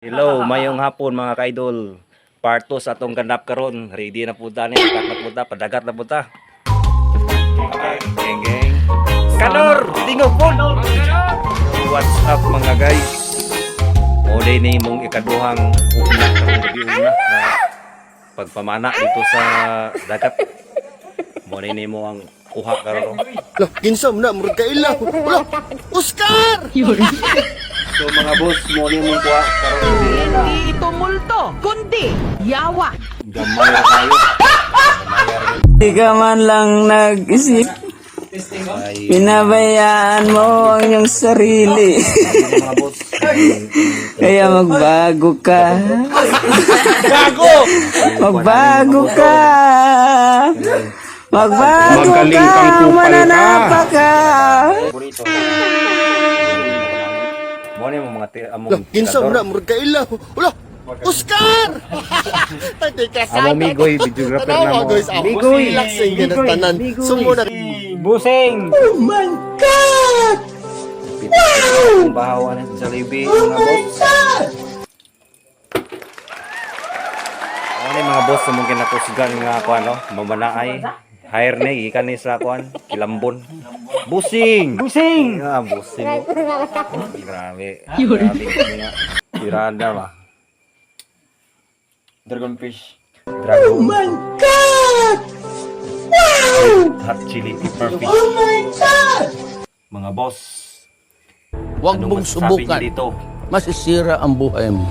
Hello, mayong hapon mga ka-idol. Part 2 sa atong ganap karon. Ready na punta ni, pakat na punta, padagat na punta. Geng geng. Kanor, tingog po. What's up mga guys? Muli ni mong ikaduhang una karong gabi una na pagpamana dito sa dagat. Muli ni mo ang kuha karon. Lah, ginsam na murag kaila. Lah, Oscar! So mga boss, muli mong kuha karon gabi una. Hindi ito multo, kundi yawa. Gamay ra tayo. Di ka man lang nag-isip, Ay, pinabayaan mo ang iyong sarili. mga boss. Kaya magbago ka. Gago! Magbago ka. Magbago Magaling ka. kang kupal ka. Mananapa ka. Burrito. Mo ni mo mga among Lah, ginsam na murag kaila. Lah, Oscar! Tay ka Amo migoy videographer na mo. guys, Migoy. relaxing yan ang tanan. Sumo na. Busing. Oh my God! Ang bahawan ng Jollibee mga boss. Ano ni mga boss mungkin ako sigan nga kuan no, mamanaay. Hire ni ikan ni sa kuan, Kilambon. Busing. Busing. Ah, busing. Grabe. Grabe nga. Tirada ba. Dragon fish. Dragon. Oh my God! Hot chili pepper fish. Oh my God! Mga boss. Huwag Anong mong masasabi subukan. niyo dito? Masisira ang buhay mo.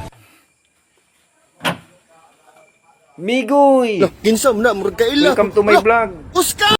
Migoy. Lah, ginsam na murag kaila. Welcome to my Lah, vlog. Oscar!